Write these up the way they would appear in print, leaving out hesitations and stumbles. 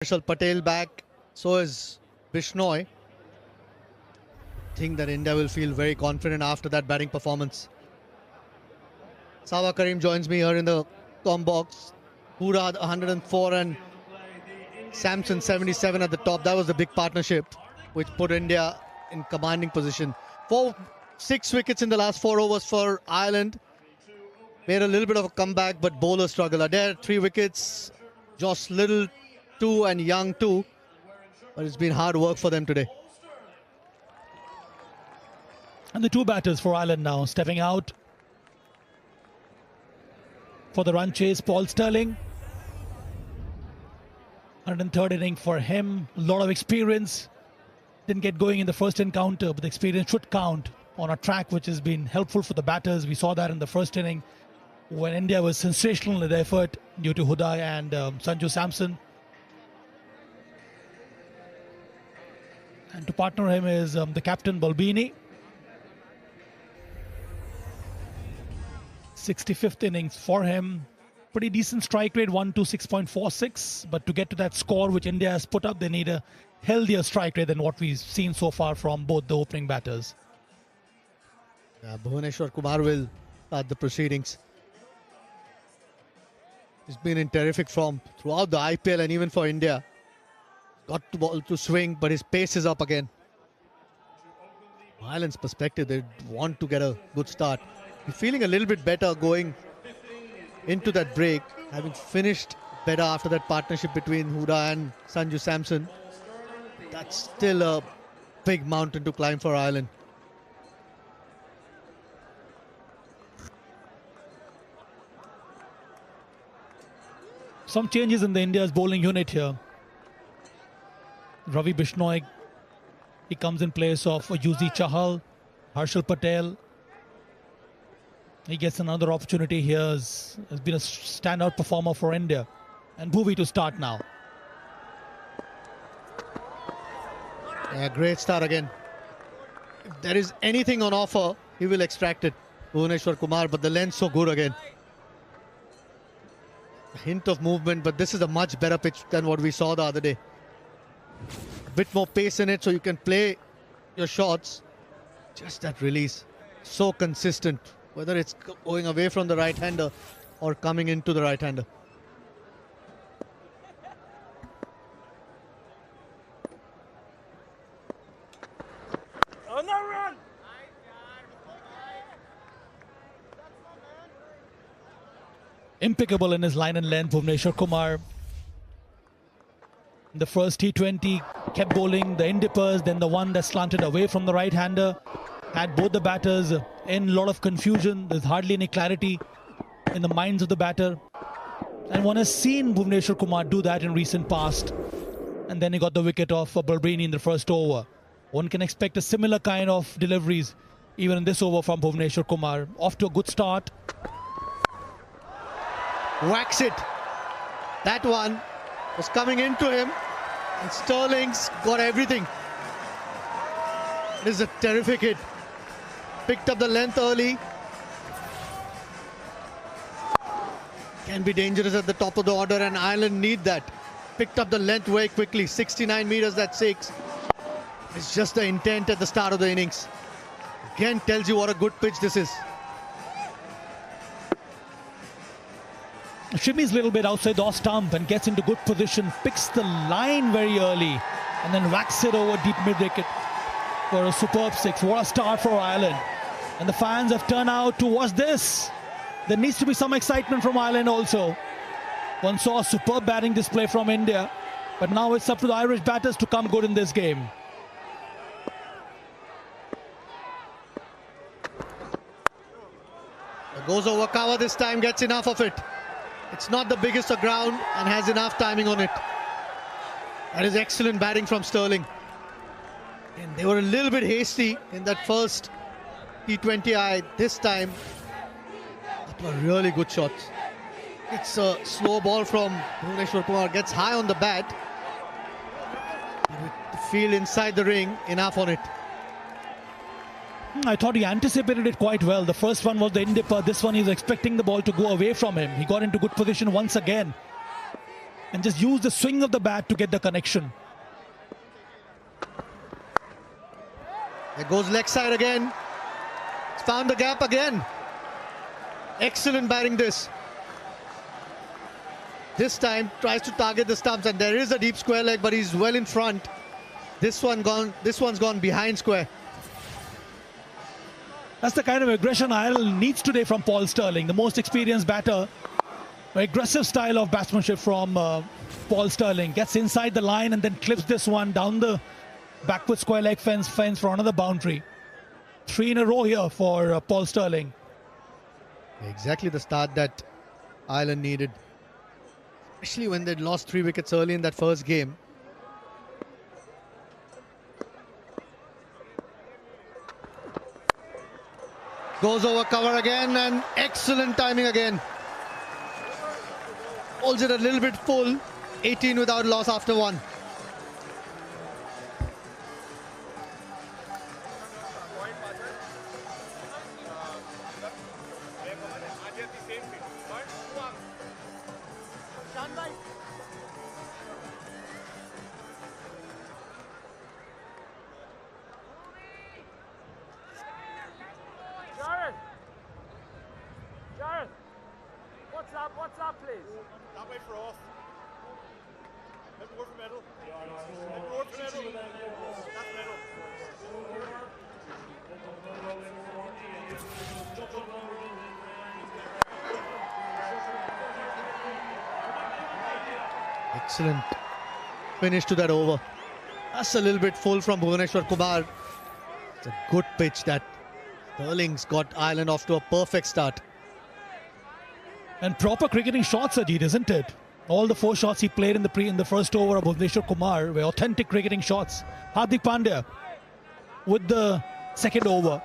Harshal Patel back, so is Bishnoi. I think that India will feel very confident after that batting performance. Sawa Karim joins me here in the com box. Pura 104 and Samson 77 at the top. That was the big partnership which put India in commanding position. 6 wickets in the last 4 overs for Ireland. Made a little bit of a comeback, but bowler struggle. Adair 3 wickets. Josh Little 2 and Young 2. But it's been hard work for them today. And the two batters for Ireland now stepping out for the run chase. Paul Stirling, 103rd inning for him. A lot of experience. Didn't get going in the first encounter, but the experience should count on a track which has been helpful for the batters. We saw that in the first inning when India was sensational in their effort due to Huda and Sanju Samson. And to partner him is the captain Balbini. 65th innings for him. Pretty decent strike rate, 126.46. But to get to that score which India has put up, they need a healthier strike rate than what we've seen so far from both the opening batters. Yeah, Bhuvaneshwar Kumar will start the proceedings. He's been in terrific form throughout the IPL and even for India. Got the ball to swing, but his pace is up again. From Ireland's perspective, they want to get a good start. You're feeling a little bit better going into that break, having finished better after that partnership between Huda and Sanju Samson. That's still a big mountain to climb for Ireland. Some changes in the India's bowling unit here. Ravi Bishnoi, he comes in place of Yuzi Chahal. Harshal Patel, he gets another opportunity here. Has been a standout performer for India. And Bhuvi to start now. Yeah, great start again. If there is anything on offer, he will extract it. Bhuvaneshwar Kumar, but the length so good again. A hint of movement, but this is a much better pitch than what we saw the other day. A bit more pace in it so you can play your shots. Just that release. So consistent. Whether it's going away from the right-hander or coming into the right-hander. Impeccable in his line and length, Bhuvaneshwar Kumar. The first T20 kept bowling the in-dippers, then the one that slanted away from the right-hander. Had both the batters in a lot of confusion. There's hardly any clarity in the minds of the batter. And one has seen Bhuvaneshwar Kumar do that in recent past. And then he got the wicket of Balbini in the first over. One can expect a similar kind of deliveries even in this over from Bhuvaneshwar Kumar. Off to a good start. Whacks it. That one was coming into him. And Sterling's got everything. This is a terrific hit. Picked up the length early. Can be dangerous at the top of the order, and Ireland need that. Picked up the length very quickly. 69 meters, that's 6. It's just the intent at the start of the innings. Again tells you what a good pitch this is. Shimmies a little bit outside the off stump and gets into good position. Picks the line very early and then whacks it over deep mid-wicket for a superb 6. What a start for Ireland. And the fans have turned out to watch this. There needs to be some excitement from Ireland also. One saw a superb batting display from India. But now it's up to the Irish batters to come good in this game. Goes over cover this time, gets enough of it. It's not the biggest of ground and has enough timing on it. That is excellent batting from Sterling. And they were a little bit hasty in that first T20I. This time, that were really good shots. It's a slow ball from Bhuvaneshwar Kumar. Gets high on the bat. But with the field inside the ring, enough on it. I thought he anticipated it quite well. The first one was the in-dipper. This one, he was expecting the ball to go away from him. He got into good position once again. and just use the swing of the bat to get the connection. There goes leg side again. It's found the gap again. Excellent batting this. This time tries to target the stumps, and there is a deep square leg, but he's well in front. This one's gone behind square. That's the kind of aggression Ireland needs today from Paul Stirling, the most experienced batter. Aggressive style of batsmanship from Paul Stirling. Gets inside the line and then clips this one down the backward square leg fence for another boundary. 3 in a row here for Paul Stirling. Exactly the start that Ireland needed, especially when they'd lost 3 wickets early in that first game. Goes over cover again, and excellent timing again. Holds it a little bit full. 18 without loss after 1. What's up, please? That way for off. Maybe go for middle. Maybe go for middle. That's middle. Excellent finish to that over. That's a little bit full from Bhuvaneshwar Kumar. It's a good pitch that Stirling's got Ireland off to a perfect start. And proper cricketing shots, Ajit, isn't it? All the 4 shots he played in the first over of Bhuvaneshwar Kumar were authentic cricketing shots. Hardik Pandya with the second over.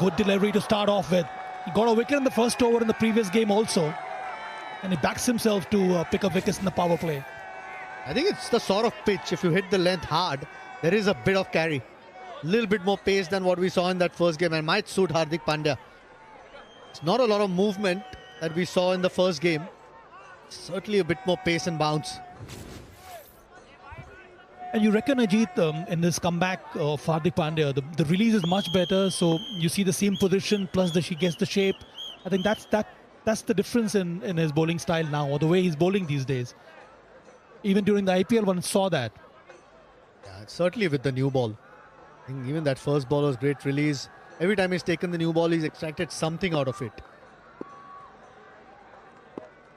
Good delivery to start off with. He got a wicket in the first over in the previous game also. And he backs himself to pick up wickets in the power play. I think it's the sort of pitch, if you hit the length hard, there is a bit of carry. A little bit more pace than what we saw in that first game, and might suit Hardik Pandya. It's not a lot of movement that we saw in the first game. Certainly a bit more pace and bounce. And you reckon, Ajit, in this comeback of Hardik Pandya, the release is much better, so you see the same position, plus he gets the shape. I think that's the difference in his bowling style now, or the way he's bowling these days. Even during the IPL, one saw that. Yeah, certainly with the new ball. I think even that first ball was great release. Every time he's taken the new ball, he's extracted something out of it.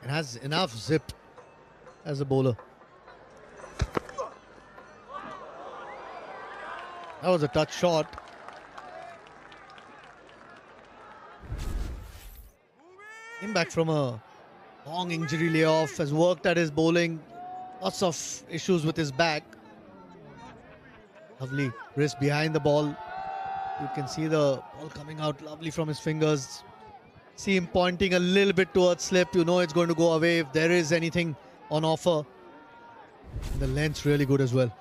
And has enough zip as a bowler. That was a touch shot. Came back from a long injury layoff, has worked at his bowling. Lots of issues with his back. Lovely wrist behind the ball. You can see the ball coming out lovely from his fingers. See him pointing a little bit towards slip. You know it's going to go away if there is anything on offer. The length's really good as well.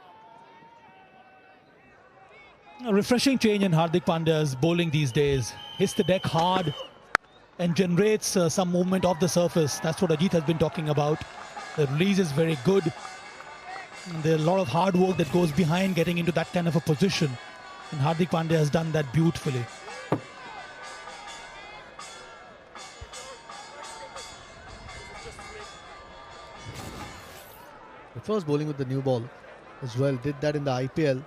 A refreshing change in Hardik Pandya's bowling these days. Hits the deck hard and generates some movement off the surface. That's what Ajit has been talking about. The release is very good. And there's a lot of hard work that goes behind getting into that kind of a position. And Hardik Pandya has done that beautifully. The first bowling with the new ball as well. Did that in the IPL.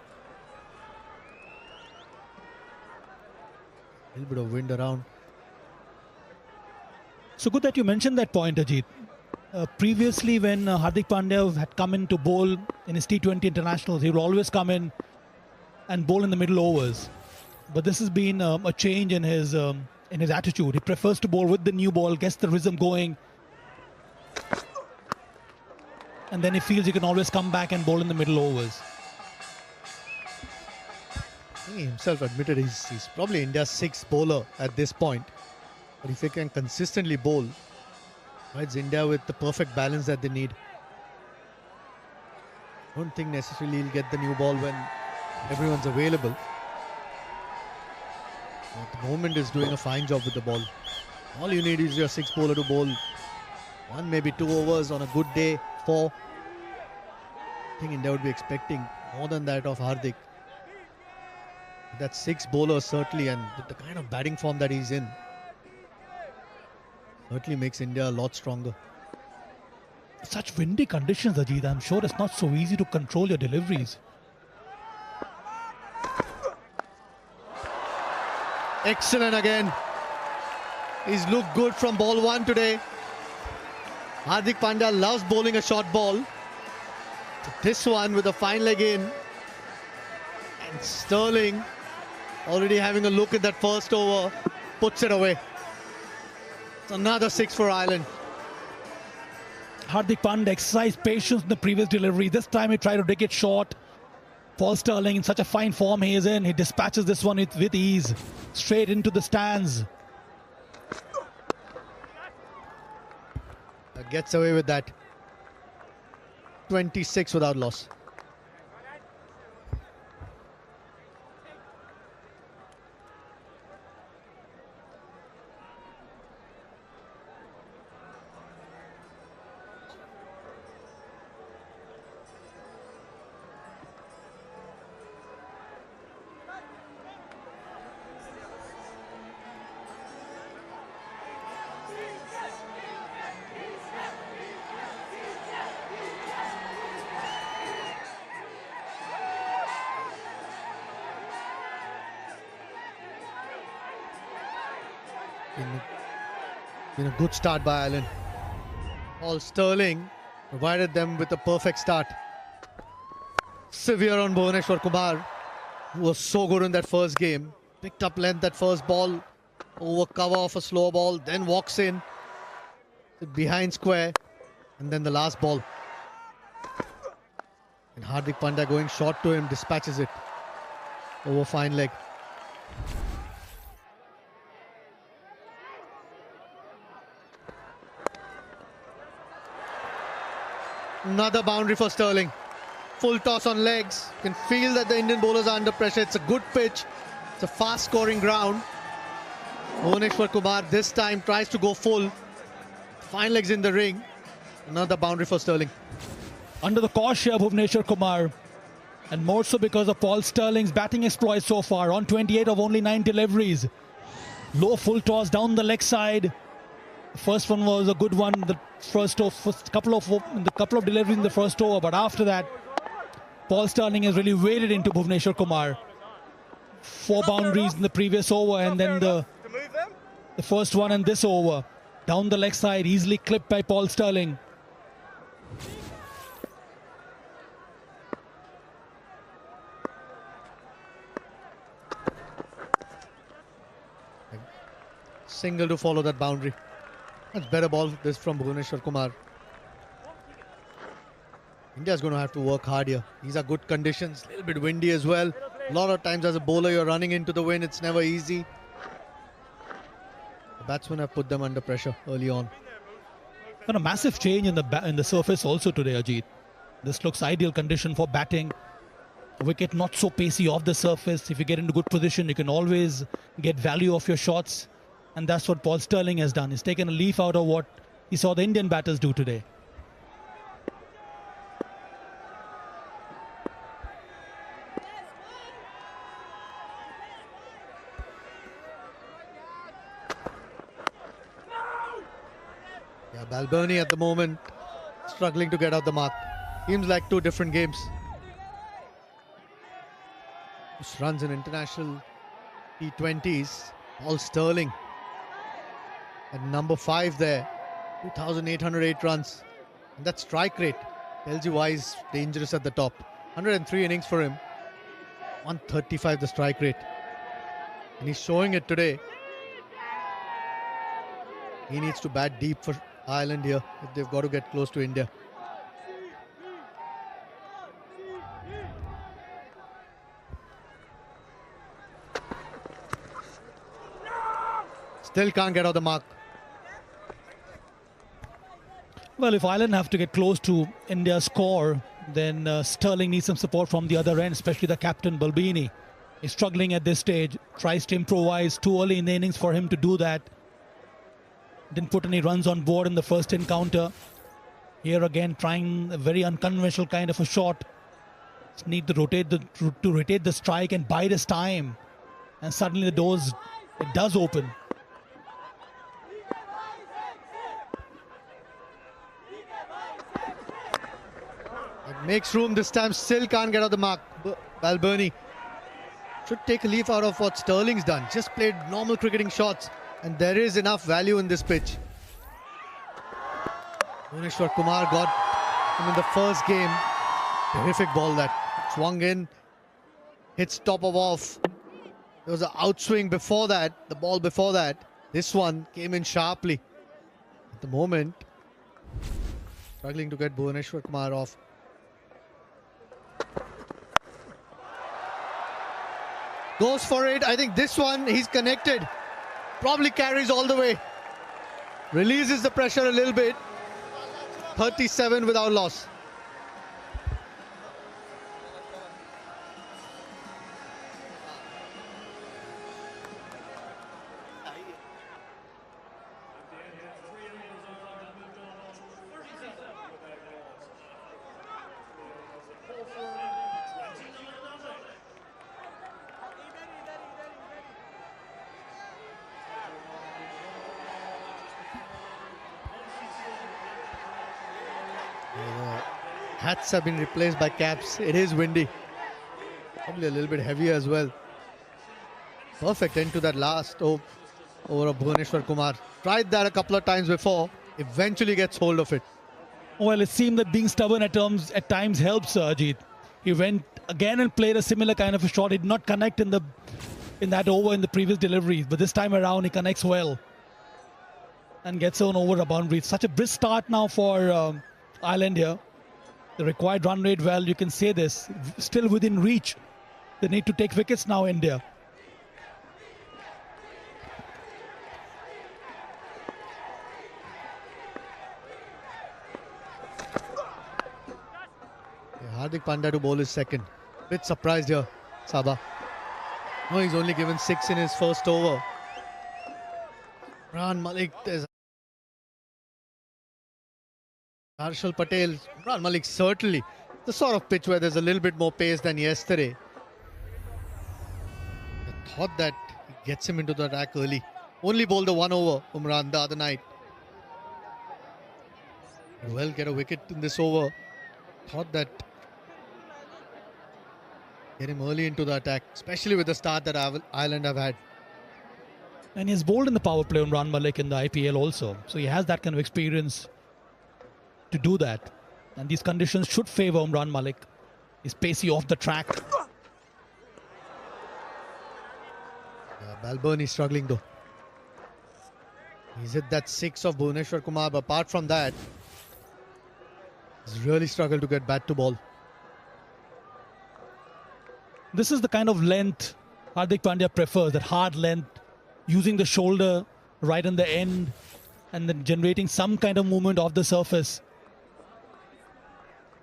A little bit of wind around. So good that you mentioned that point, Ajit. Previously, when Hardik Pandya had come in to bowl in his T20 internationals, he would always come in and bowl in the middle overs. But this has been a change in his attitude. He prefers to bowl with the new ball, gets the rhythm going, and then he feels he can always come back and bowl in the middle overs. He himself admitted he's probably India's 6th bowler at this point. But if he can consistently bowl, provides India with the perfect balance that they need. I don't think necessarily he'll get the new ball when everyone's available. At the moment is doing a fine job with the ball. All you need is your 6th bowler to bowl 1, maybe 2 overs on a good day. 4. I think India would be expecting more than that of Hardik. That's 6 bowlers certainly, and with the kind of batting form that he's in, certainly makes India a lot stronger. Such windy conditions, Ajit. I'm sure it's not so easy to control your deliveries. Excellent again. He's looked good from ball 1 today. Hardik Pandya loves bowling a short ball. This one with a fine leg in. And Sterling, already having a look at that first over, puts it away. It's another 6 for Ireland. Hardik Pandya exercised patience in the previous delivery. This time he tried to dig it short. Paul Sterling in such a fine form he is in. He dispatches this one with ease. Straight into the stands. Gets away with that. 26 without loss. Been a good start by Ireland. Paul Sterling provided them with a perfect start. Severe on Bhuvaneshwar Kumar, who was so good in that first game. Picked up length that first ball, over cover of a slow ball, then walks in behind square, and then the last ball. And Hardik Pandya going short to him, dispatches it over fine leg. Another boundary for Sterling. Full toss on legs. You can feel that the Indian bowlers are under pressure. It's a good pitch. It's a fast scoring ground. Bhuvaneshwar Kumar this time tries to go full. Fine legs in the ring. Another boundary for Sterling. Under the cosh here, Bhuvaneshwar Kumar. And more so because of Paul Sterling's batting exploits so far. On 28 of only 9 deliveries. Low full toss down the leg side. The first one was a good one. The first couple of deliveries in the first over. But after that, Paul Sterling has really waded into Bhuvaneshwar Kumar. 4 boundaries in the previous over, and then the first one and this over. Down the leg side, easily clipped by Paul Sterling. Single to follow that boundary. That's better ball this from Bhuvaneshwar Kumar. India's going to have to work hard here. These are good conditions, a little bit windy as well. A lot of times as a bowler you're running into the wind, it's never easy. The batsmen have put them under pressure early on. And a massive change in the surface also today, Ajit. This looks ideal condition for batting. A wicket not so pacey off the surface. If you get into good position, you can always get value of your shots. And that's what Paul Sterling has done. He's taken a leaf out of what he saw the Indian batters do today. Yeah, Balbirnie at the moment struggling to get out the mark. Seems like 2 different games. This runs in international T20s. Paul Sterling at number 5 there. 2,808 runs. And that strike rate tells you why he's dangerous at the top. 103 innings for him. 135 the strike rate. And he's showing it today. He needs to bat deep for Ireland here if they've got to get close to India. Still can't get out the mark. Well, if Ireland have to get close to India's score, then Sterling needs some support from the other end, especially the captain, Balbirnie. He's struggling at this stage, tries to improvise. Too early in the innings for him to do that. Didn't put any runs on board in the first encounter. Here again, trying a very unconventional kind of a shot. Just need to rotate the strike and bide his time. And suddenly the doors, it does open. It makes room this time, still can't get out the mark. Balbirnie should take a leaf out of what Sterling's done. Just played normal cricketing shots, and there is enough value in this pitch. Bhuvneshwar Kumar got him in the first game. Terrific ball that swung in, hits top of off. There was an outswing before that, the ball before that. This one came in sharply. At the moment, struggling to get Bhuvneshwar Kumar off. Goes for it. I think this one, he's connected. Probably carries all the way. Releases the pressure a little bit. 37 without loss. Hats have been replaced by caps. It is windy. Probably a little bit heavier as well. Perfect end to that last over of Bhuvneshwar Kumar. Tried that a couple of times before. Eventually gets hold of it. Well, it seemed that being stubborn at times helps Ajit. He went again and played a similar kind of a shot. He did not connect in that over in the previous deliveries, but this time around he connects well and gets on over a boundary. Such a brisk start now for Ireland here. The required run rate, well, you can say this, still within reach. They need to take wickets now, India. Hardik Pandya to bowl his second. Bit surprised here, Sabha. No, he's only given 6 in his first over. Imran Malik, there's Harshal Patel. Imran Malik, certainly the sort of pitch where there's a little bit more pace than yesterday. I thought that he gets him into the attack early. Only bowled the 1 over, Umran, the other night. Well, get a wicket in this over. Thought that get him early into the attack, especially with the start that Ireland have had. And he's bowled in the power play, Imran Malik, in the IPL also. So he has that kind of experience to do that. And these conditions should favour Imran Malik. He's pacey off the track. Balbirnie struggling though. He's hit that 6 of Bhuvneshwar Kumar, but apart from that, he's really struggled to get bat to ball. This is the kind of length Hardik Pandya prefers, that hard length, using the shoulder right in the end and then generating some kind of movement off the surface.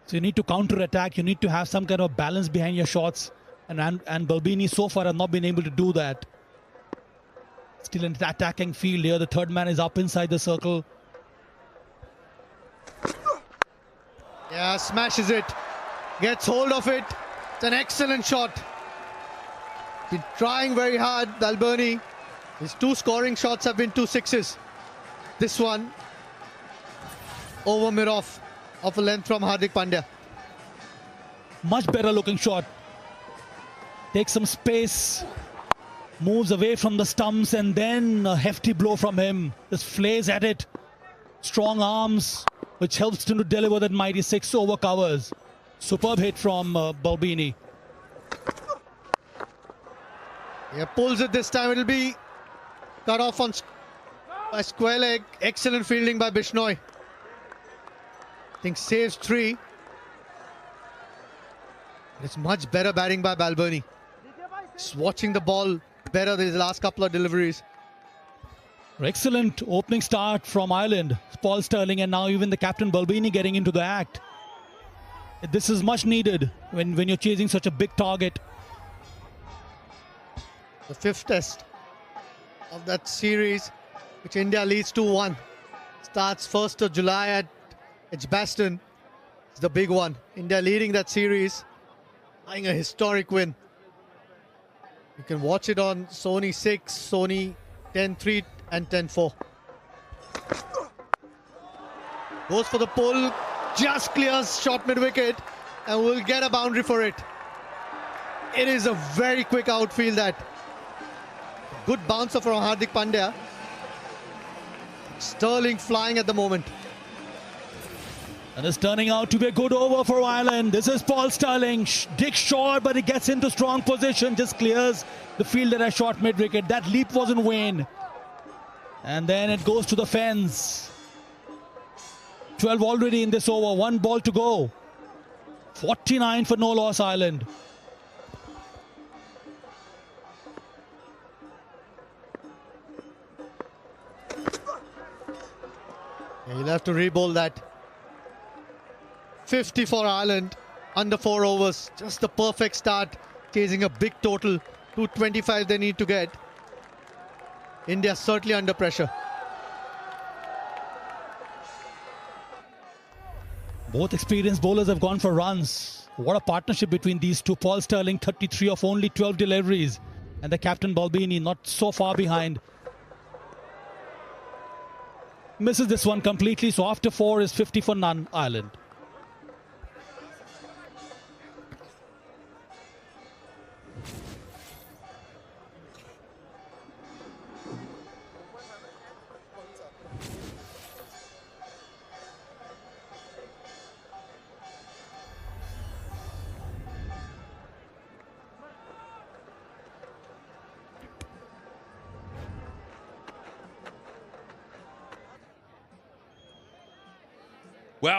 So you need to counter-attack, you need to have some kind of balance behind your shots, and Balbirnie so far have not been able to do that. Still an attacking field here, the third man is up inside the circle. Yeah, smashes it, gets hold of it. It's an excellent shot. Been trying very hard, Balbirnie. His 2 scoring shots have been 2 sixes. This one over mid-off of a length from Hardik Pandya. Much better looking shot. Takes some space, moves away from the stumps, and then a hefty blow from him. Just flays at it. Strong arms, which helps him to deliver that mighty 6 over covers. Superb hit from Balbirnie. Yeah, pulls it this time. It'll be cut off on a square leg. Excellent fielding by Bishnoi. I think saves 3. It's much better batting by Balbirnie. Just watching the ball better than his last couple of deliveries. Excellent opening start from Ireland. Paul Sterling, and now even the captain Balbirnie getting into the act. This is much needed when you're chasing such a big target. The 5th test of that series, which India leads 2-1. Starts 1st of July at It's Baston. It's the big one. India leading that series, having a historic win. You can watch it on Sony 6, Sony 10-3 and 10-4. Goes for the pull, just clears short mid-wicket and will get a boundary for it. It is a very quick outfield that. Good bouncer from Hardik Pandya. Sterling flying at the moment. And it's turning out to be a good over for Ireland. This is Paul Sterling. Digs short, but he gets into strong position. Just clears the fielder at short mid-wicket. That leap was in vain. And then it goes to the fence. 12 already in this over. 1 ball to go. 49 for no loss Ireland. Yeah, he'll have to re-bowl that. 50 for Ireland, under 4 overs. Just the perfect start, chasing a big total. 225 they need to get. India certainly under pressure. Both experienced bowlers have gone for runs. What a partnership between these two. Paul Sterling, 33 of only 12 deliveries. And the captain Balbini not so far behind. Misses this one completely. So after 4 is 50 for none, Ireland.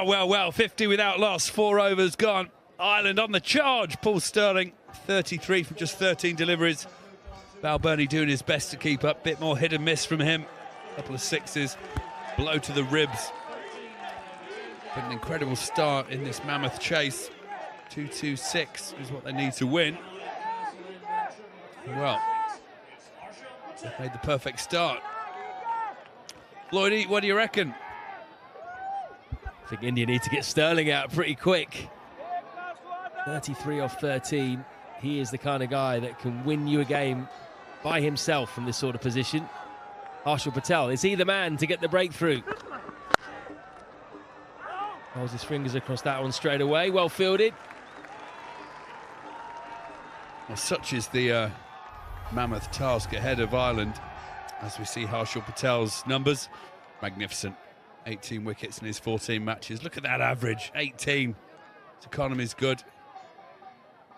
Well, 50 without loss, 4 overs gone. Ireland on the charge. Paul Sterling, 33 from just 13 deliveries. Balbirnie doing his best to keep up. Bit more hit and miss from him. Couple of sixes, blow to the ribs. But an incredible start in this mammoth chase. 226 is what they need to win. Well, they've made the perfect start. Lloydie, what do you reckon? I think India need to get Sterling out pretty quick. 33 off 13. He is the kind of guy that can win you a game by himself from this sort of position. Harshal Patel, is he the man to get the breakthrough? Holds his fingers across that one straight away. Well fielded. Well, such is the mammoth task ahead of Ireland. As we see Harshal Patel's numbers, magnificent. 18 wickets in his 14 matches. Look at that average, 18. His economy's good.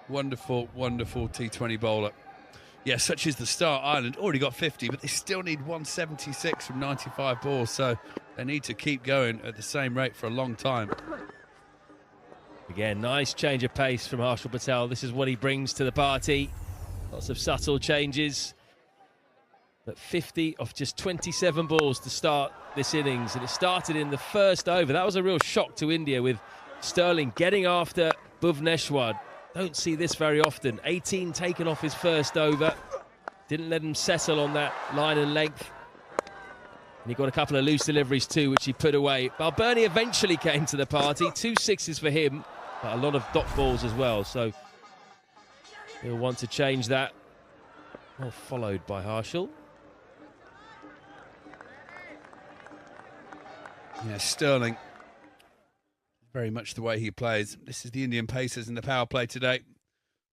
Wonderful, wonderful T20 bowler. Yeah, such is the start. Ireland already got 50, but they still need 176 from 95 balls, so they need to keep going at the same rate for a long time. Again, nice change of pace from Harshal Patel. This is what he brings to the party. Lots of subtle changes. But 50 off just 27 balls to start this innings. And it started in the first over. That was a real shock to India with Sterling getting after Bhuvneshwar. Don't see this very often. 18 taken off his first over. Didn't let him settle on that line and length. And he got a couple of loose deliveries too, which he put away. Balbirnie eventually came to the party. 2 sixes for him, but a lot of dot balls as well. So he'll want to change that. Well followed by Harshal. Yeah, Sterling, very much the way he plays. This is the Indian Pacers in the power play today.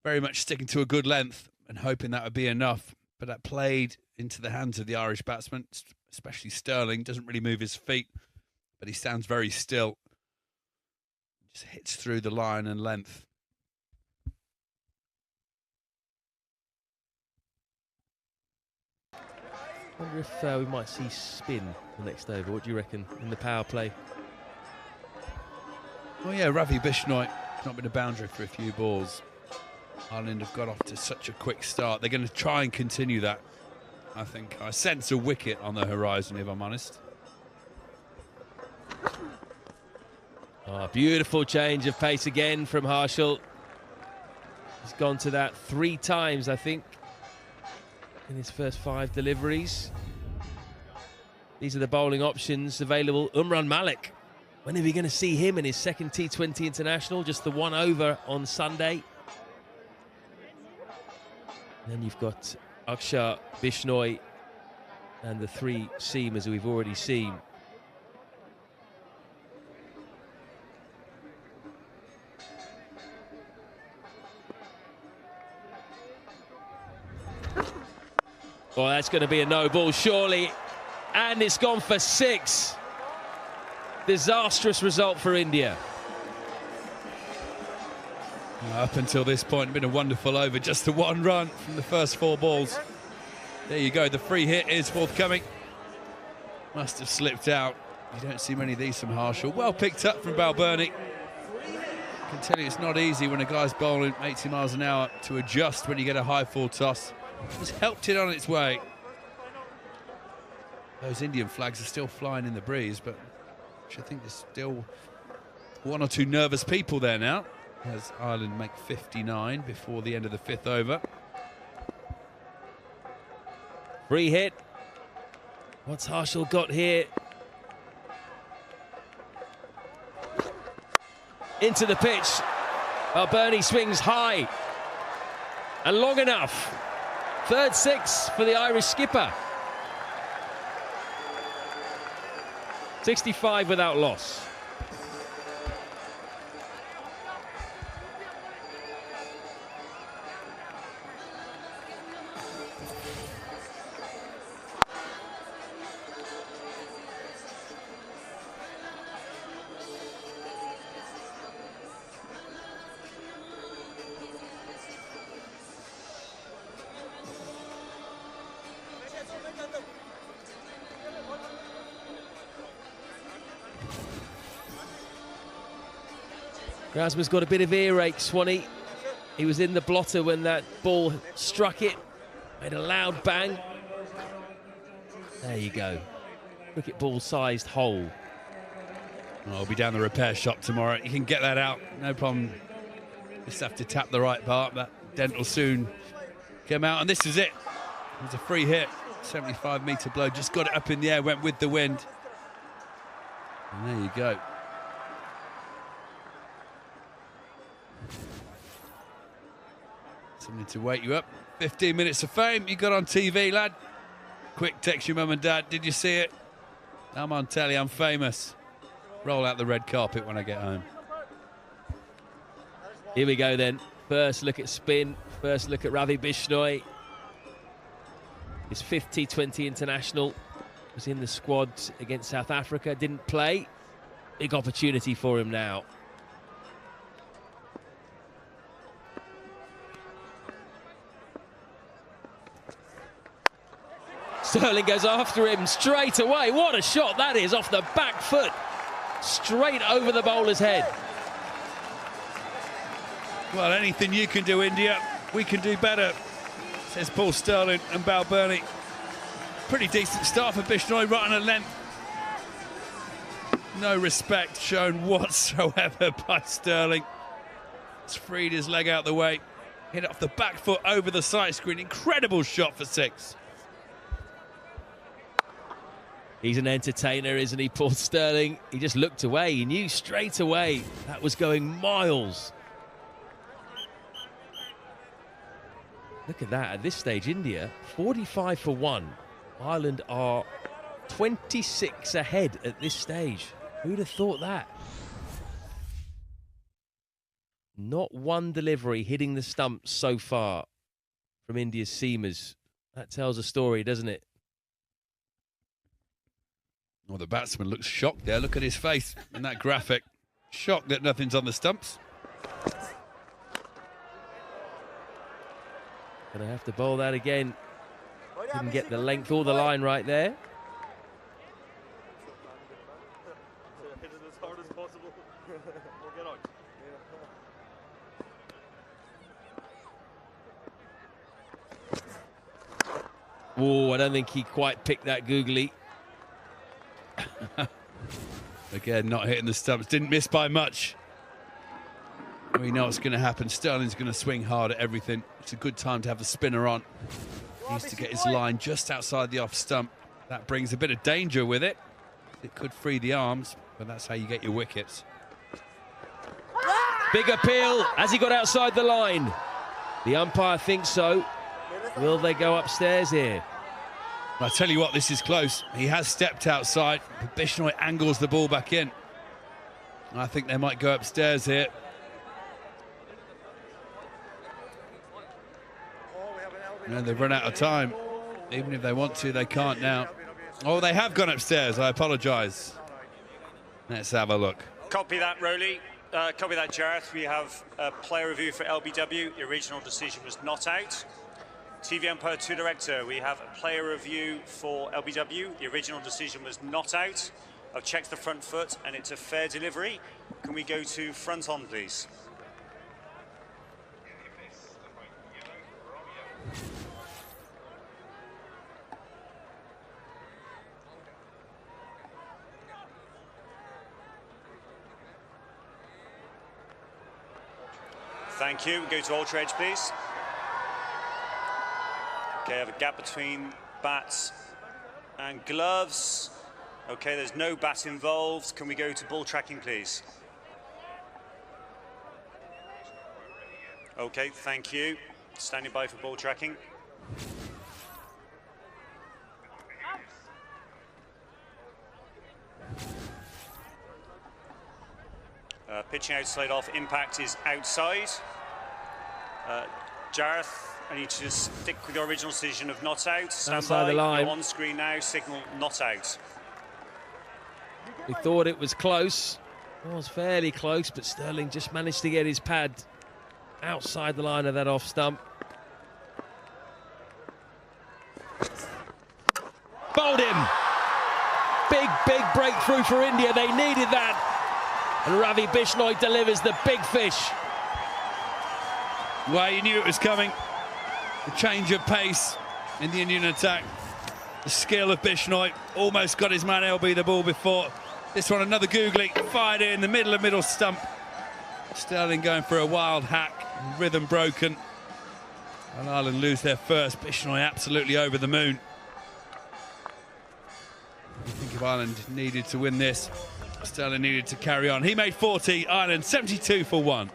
Very much sticking to a good length and hoping that would be enough. But that played into the hands of the Irish batsman, especially Sterling. Doesn't really move his feet, but he stands very still. Just hits through the line and length. I wonder if we might see spin the next over. What do you reckon in the power play? Well, yeah, Ravi Bishnoi not been a boundary for a few balls. Ireland have got off to such a quick start. They're going to try and continue that, I think. I sense a wicket on the horizon, if I'm honest. Oh, beautiful change of pace again from Harshal. He's gone to that 3 times, I think, in his first 5 deliveries. These are the bowling options available. Umran Malik When are we going to see him in his second T20 international? Just the one over on Sunday. Then you've got Akshar, Bishnoi, and the three seamers who we've already seen. Oh, that's going to be a no ball, surely. And it's gone for 6. Disastrous result for India. Up until this point, been a wonderful over. Just the one run from the first 4 balls. There you go. The free hit is forthcoming. Must have slipped out. You don't see many of these from Harshal. Well picked up from Balbirnie. I can tell you it's not easy when a guy's bowling 80 miles an hour to adjust when you get a high full toss. Has helped it on its way. Those Indian flags are still flying in the breeze, but I think there's still 1 or 2 nervous people there now, as Ireland make 59 before the end of the 5th over. Free hit. What's Harshal got here? Into the pitch. Balbirnie swings high and long enough. 3rd 6 for the Irish skipper. 65 without loss. Rasmus got a bit of earache, Swanee. He was in the blotter when that ball struck it. Made a loud bang. There you go. Cricket ball-sized hole. Oh, I'll be down the repair shop tomorrow. You can get that out, no problem. Just have to tap the right part. That dent will soon come out. And this is it. It was a free hit. 75-metre blow. Just got it up in the air, went with the wind. And there you go. Something to wake you up. 15 minutes of fame you got on TV, lad. Quick text your mum and dad. Did you see it? I'm on telly, I'm famous. Roll out the red carpet when I get home. Here we go then. First look at spin. First look at Ravi Bishnoi. His 5th T20 international. Was in the squad against South Africa. Didn't play. Big opportunity for him now. Sterling goes after him straight away. What a shot that is, off the back foot. Straight over the bowler's head. Well, anything you can do, India, we can do better, says Paul Sterling and Balbirnie. Pretty decent start for Bishnoi, right on a length. No respect shown whatsoever by Sterling. He's freed his leg out the way. Hit it off the back foot over the side screen. Incredible shot for 6. He's an entertainer, isn't he, Paul Sterling? He just looked away. He knew straight away that was going miles. Look at that. At this stage, India, 45 for 1. Ireland are 26 ahead at this stage. Who'd have thought that? Not one delivery hitting the stumps so far from India's seamers. That tells a story, doesn't it? Well, the batsman looks shocked there. Look at his face in that graphic. Shocked that nothing's on the stumps. Gonna have to bowl that again. Didn't get the length or the line right there. Hit it as hard as possible. Or get out. Oh, I don't think he quite picked that googly. Again, not hitting the stumps. Didn't miss by much. We know what's going to happen. Sterling's going to swing hard at everything. It's a good time to have the spinner on. Needs to get his line just outside the off stump. That brings a bit of danger with it. It could free the arms, but that's how you get your wickets. Big appeal. Has he got outside the line? The umpire thinks so. Will they go upstairs here? I tell you what, this is close. He has stepped outside, but Bishnoi angles the ball back in. I think they might go upstairs here. And they've run out of time. Even if they want to, they can't now. Oh, they have gone upstairs. I apologise. Let's have a look. Copy that, Rowley. Copy that, Jareth. We have a player review for LBW. The original decision was not out. TV umpire to director. We have a player review for LBW. The original decision was not out. I've checked the front foot and it's a fair delivery. Can we go to front on, please? Thank you. Go to ultra edge, please. Okay, I have a gap between bats and gloves. Okay, there's no bat involved. Can we go to ball tracking, please? Okay, thank you. Standing by for ball tracking. Pitching outside off, impact is outside. Jareth, I need to just stick with your original decision of not out. Stand Outside by. the line. You're on screen now, signal not out. We thought it was close. It was fairly close, but Sterling just managed to get his pad outside the line of that off stump. Bowled him. Big breakthrough for India. They needed that. And Ravi Bishnoi delivers the big fish. Well, you knew it was coming. The change of pace in the Indian attack. The skill of Bishnoi. Almost got his man LB the ball before. This one, another googly. Fired in the middle stump. Sterling going for a wild hack. Rhythm broken. And Ireland lose their first. Bishnoi absolutely over the moon. I think if Ireland needed to win this, Sterling needed to carry on. He made 40, Ireland 72 for 1.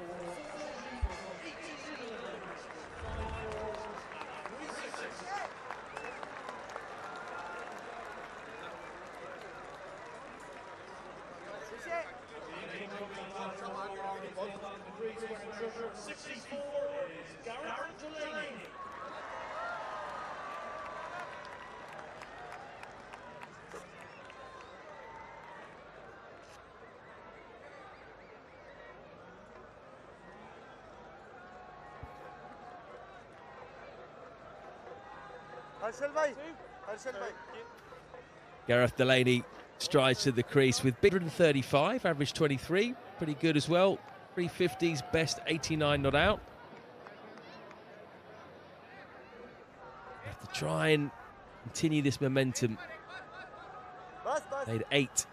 Gareth Delaney strides to the crease with 135, average 23, pretty good as well. 350s, best 89 not out. Have to try and continue this momentum. Made 8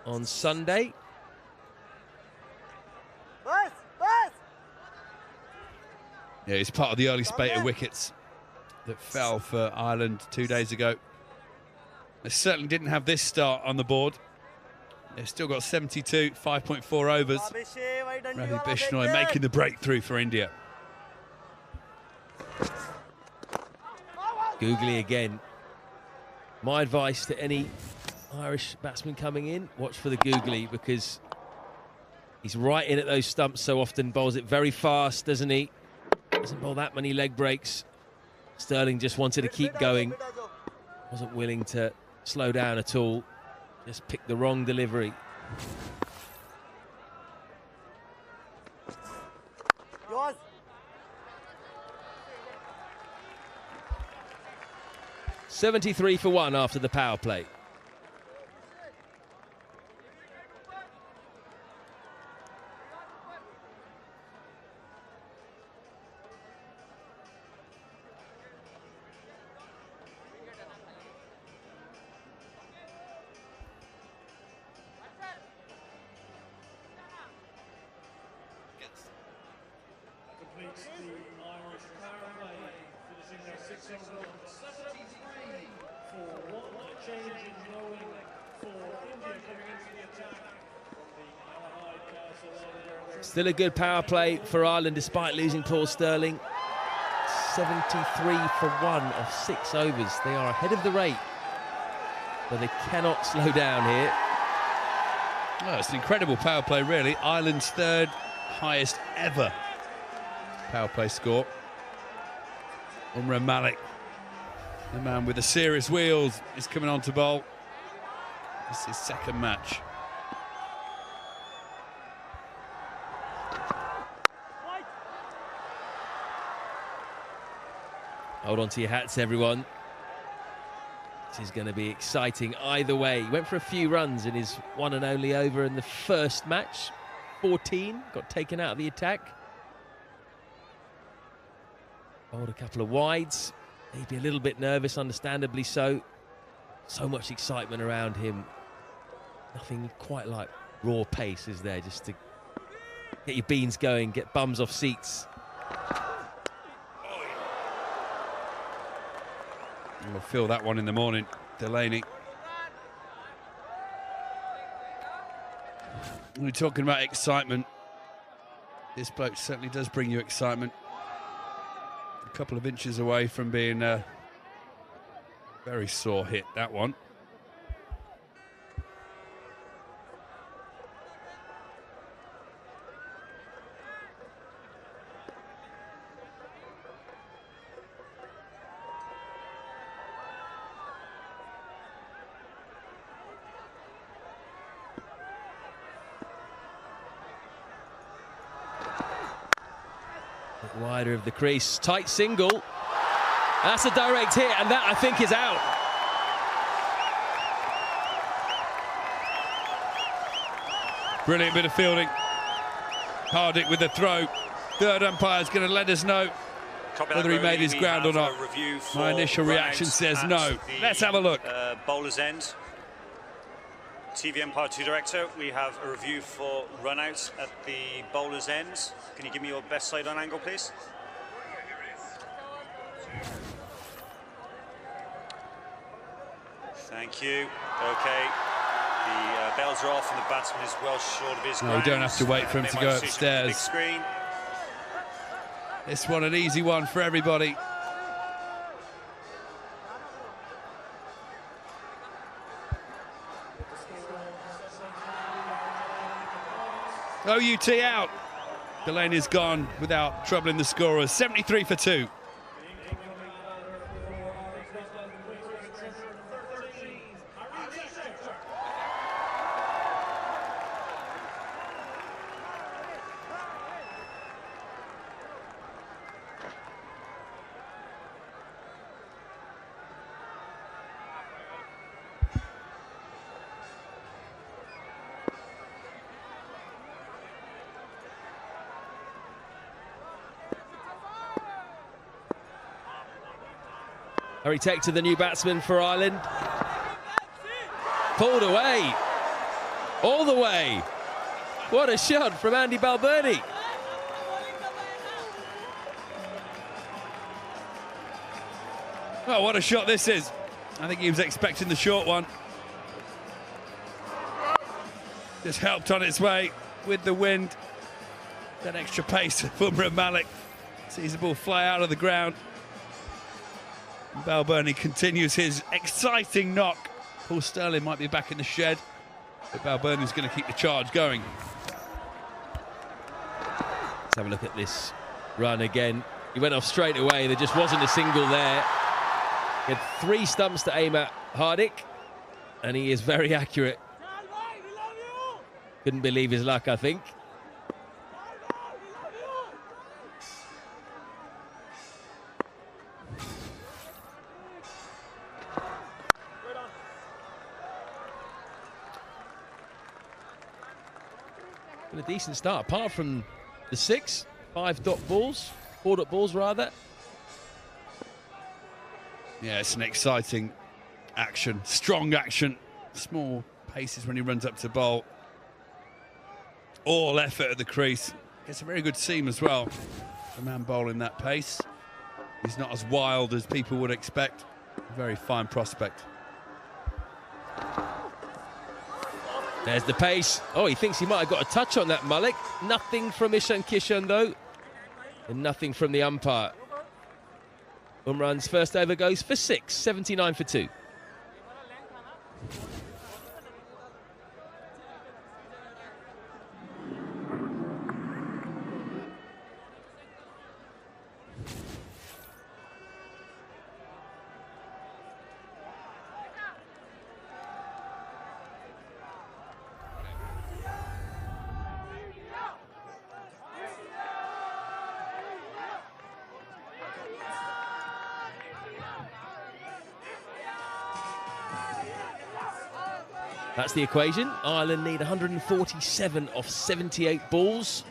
on Sunday. Yeah, he's part of the early spate of wickets that fell for Ireland 2 days ago. They certainly didn't have this start on the board. They've still got 72, 5.4 overs. Ravi Bishnoi making the breakthrough for India. Googly again. My advice to any Irish batsman coming in, watch for the googly, because he's right in at those stumps so often, bowls it very fast, doesn't he? Doesn't bowl that many leg breaks. Sterling just wanted to keep going. Wasn't willing to slow down at all. Just picked the wrong delivery. Yours. 73 for 1 after the power play. Completes the Irish power play, finishing their 673 for 1. A change in bowling for India coming into the attack. Still a good power play for Ireland despite losing Paul Sterling. 73 for 1 of 6 overs. They are ahead of the rate, but they cannot slow down here. Oh, it's an incredible power play, really. Ireland's third highest ever power play score. Malik, the man with the serious wheels, is coming on to bowl. This is his second match. Hold on to your hats, everyone. This is going to be exciting either way. He went for a few runs in his one and only over in the first match. 14, got taken out of the attack. Bowled a couple of wides. Maybe a little bit nervous, understandably so. So much excitement around him. Nothing quite like raw pace, is there? Just to get your beans going, get bums off seats. We'll feel that one in the morning, Delaney. We're talking about excitement. This bloke certainly does bring you excitement. A couple of inches away from being a very sore hit, that one. Wider of the crease, tight single. That's a direct hit, and that I think is out. Brilliant bit of fielding. Hardick with the throw. Third umpire's going to let us know whether he made his ground or not. My initial reaction says no. Let's have a look. Bowler's end. TV umpire 2 director, we have a review for runouts at the bowler's end. Can you give me your best side on angle, please? Thank you. Okay. The bells are off and the batsman is well short of his No, we don't have to wait for him to go upstairs. Big screen. This one an easy one for everybody. OUT out. Delaney's gone without troubling the scorers. 73 for 2. Harry Tech to the new batsman for Ireland. Pulled away. All the way. What a shot from Andy Balbirnie. Oh, what a shot this is. I think he was expecting the short one. Just helped on its way with the wind. That extra pace for Malik. Sees the ball fly out of the ground. Balbirnie continues his exciting knock. Paul Sterling might be back in the shed, but Balbirnie's going to keep the charge going. Let's have a look at this run again. He went off straight away. There just wasn't a single there. He had 3 stumps to aim at Hardick, and he is very accurate. Couldn't believe his luck, I think. A decent start, apart from the 4 dot balls rather. Yeah, it's an exciting action, strong action, small paces when he runs up to bowl. All effort at the crease. Gets a very good seam as well. The man bowling that pace. He's not as wild as people would expect. A very fine prospect. There's the pace. Oh, he thinks he might have got a touch on that, Malik. Nothing from Ishan Kishan, though. And nothing from the umpire. Umran's first over goes for 6, 79 for 2. That's the equation. Ireland need 147 off 78 balls.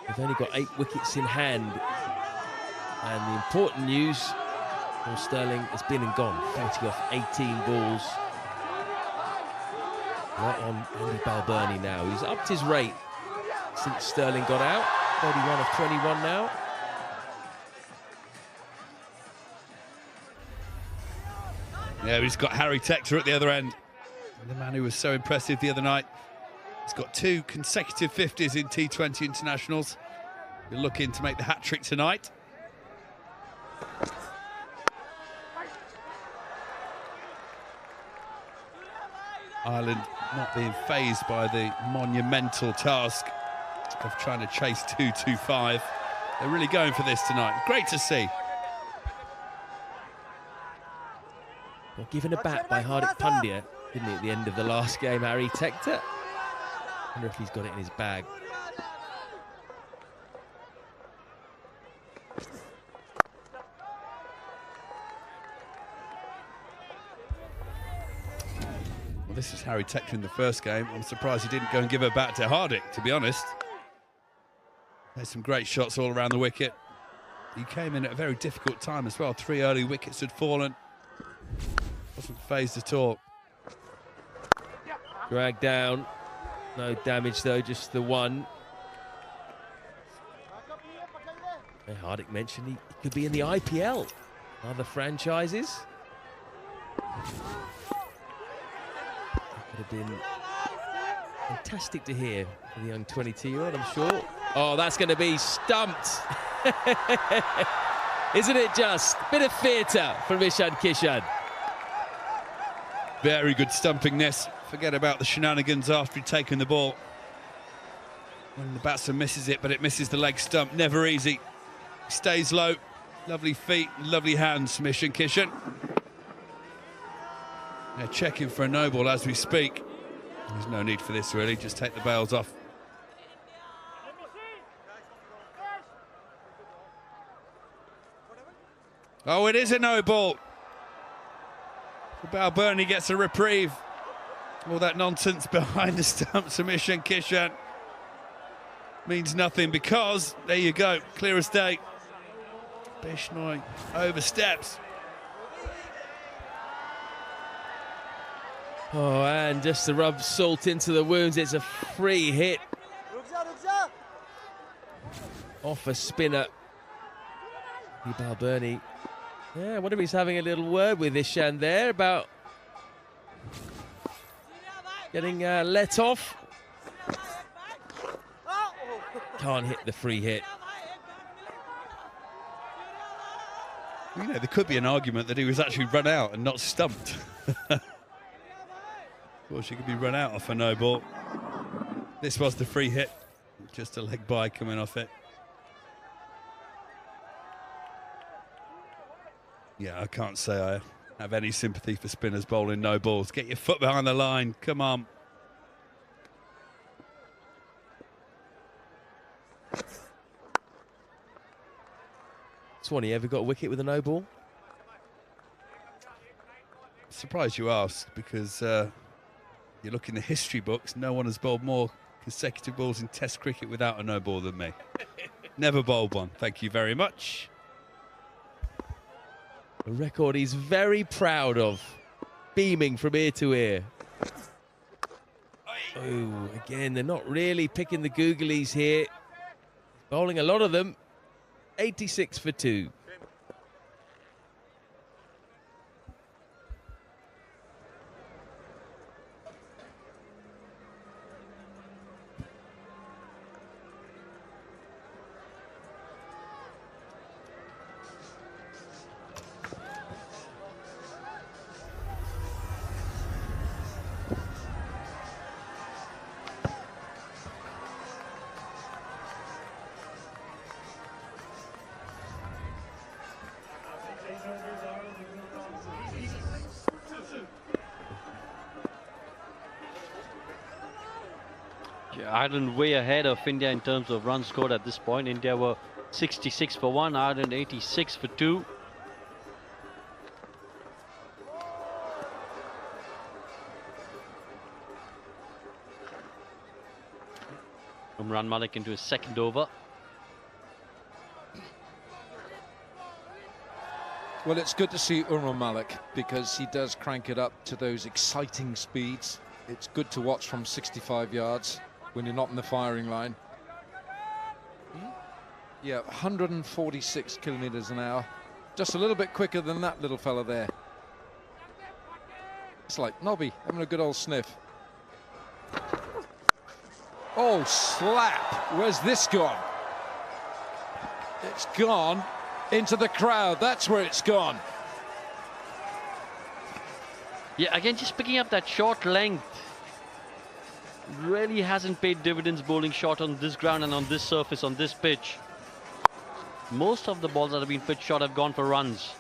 They've only got 8 wickets in hand. And the important news, Paul Sterling has been and gone, 30 off 18 balls. Right on Andy Balbirnie now. He's upped his rate since Sterling got out. 31 off 21 now. Yeah, he's got Harry Tector at the other end. The man who was so impressive the other night. He's got 2 consecutive 50s in T20 internationals. We're looking to make the hat-trick tonight. Ireland not being fazed by the monumental task of trying to chase 225. They're really going for this tonight. Great to see. Well, given a bat by Hardik Pandya, didn't he, at the end of the last game, Harry Tector? I wonder if he's got it in his bag. Well, this is Harry Tector in the first game. I'm surprised he didn't go and give a bat to Hardik, to be honest. There's some great shots all around the wicket. He came in at a very difficult time as well. 3 early wickets had fallen. Wasn't phased at all. Dragged down. No damage, though, just the one. Hardik mentioned he could be in the IPL. Other franchises. That would have been fantastic to hear for the young 22-year-old, I'm sure. Oh, that's going to be stumped. Isn't it just? Bit of theatre from Ishan Kishan. Very good stumping this. Forget about the shenanigans after he'd taken the ball. When the batsman misses it, but it misses the leg stump. Never easy. He stays low. Lovely feet, lovely hands from Ishan Kishan. They're checking for a no ball as we speak. There's no need for this, really. Just take the bails off. Oh, it is a no ball. Balbirnie gets a reprieve. All that nonsense behind the stumps from Ishan Kishan means nothing because, there you go, clear as day. Bishnoi oversteps. Oh, and just to rub salt into the wounds, it's a free hit. Off a spinner. Balbirnie. Yeah, I wonder if he's having a little word with Ishan there about getting let off. Can't hit the free hit. You know, there could be an argument that he was actually run out and not stumped. Of course, you could be run out off a no ball. This was the free hit. Just a leg by coming off it. Yeah, I can't say I have any sympathy for spinners bowling no balls. Get your foot behind the line. Come on. Swanee, ever got a wicket with a no ball? Surprised you asked, because you look in the history books, no one has bowled more consecutive balls in Test cricket without a no ball than me. Never bowled one. Thank you very much. A record he's very proud of, beaming from ear to ear. Oh, again, they're not really picking the googlies here. Bowling a lot of them. 86 for 2. Ireland way ahead of India in terms of runs scored at this point. India were 66 for 1, Ireland 86 for 2. Umran Malik into his second over. Well, it's good to see Umran Malik because he does crank it up to those exciting speeds. It's good to watch from 65 yards when you're not in the firing line. Yeah, 146 kilometers an hour. Just a little bit quicker than that little fella there. It's like Nobby having a good old sniff. Oh, slap. Where's this gone? It's gone into the crowd. That's where it's gone. Yeah, again, just picking up that short length. Really hasn't paid dividends bowling short on this ground and on this surface, on this pitch. Most of the balls that have been pitched short have gone for runs.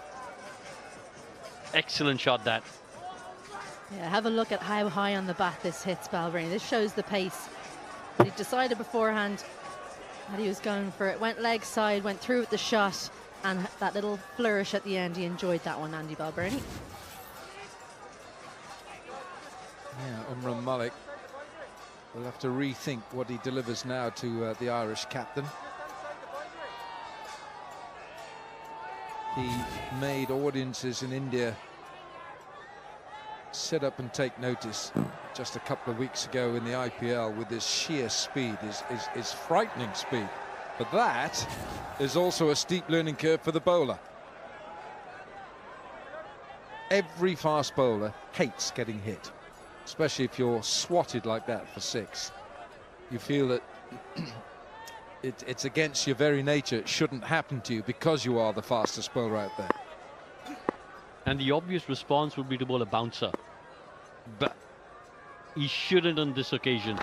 Excellent shot, that. Yeah, have a look at how high on the bat this hits Balbrini. This shows the pace. He decided beforehand that he was going for it. Went leg side, went through with the shot, and that little flourish at the end, he enjoyed that one, Andy Balbrini. Yeah, Umran Malik will have to rethink what he delivers now to the Irish captain. He made audiences in India sit up and take notice just a couple of weeks ago in the IPL with his sheer speed, his frightening speed. But that is also a steep learning curve for the bowler. Every fast bowler hates getting hit, especially if you're swatted like that for 6. You feel that it's against your very nature. It shouldn't happen to you because you are the fastest bowler out there. And the obvious response would be to bowl a bouncer. But he shouldn't on this occasion.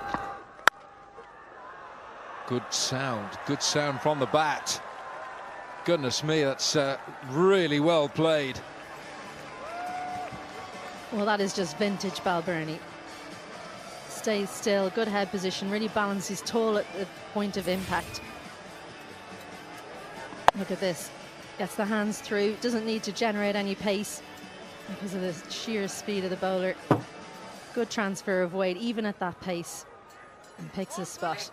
Good sound from the bat. Goodness me, that's really well played. Well, that is just vintage Balbrini. Stays still, good head position, really balances tall at the point of impact. Look at this. Gets the hands through, doesn't need to generate any pace because of the sheer speed of the bowler. Good transfer of weight, even at that pace, and picks his spot.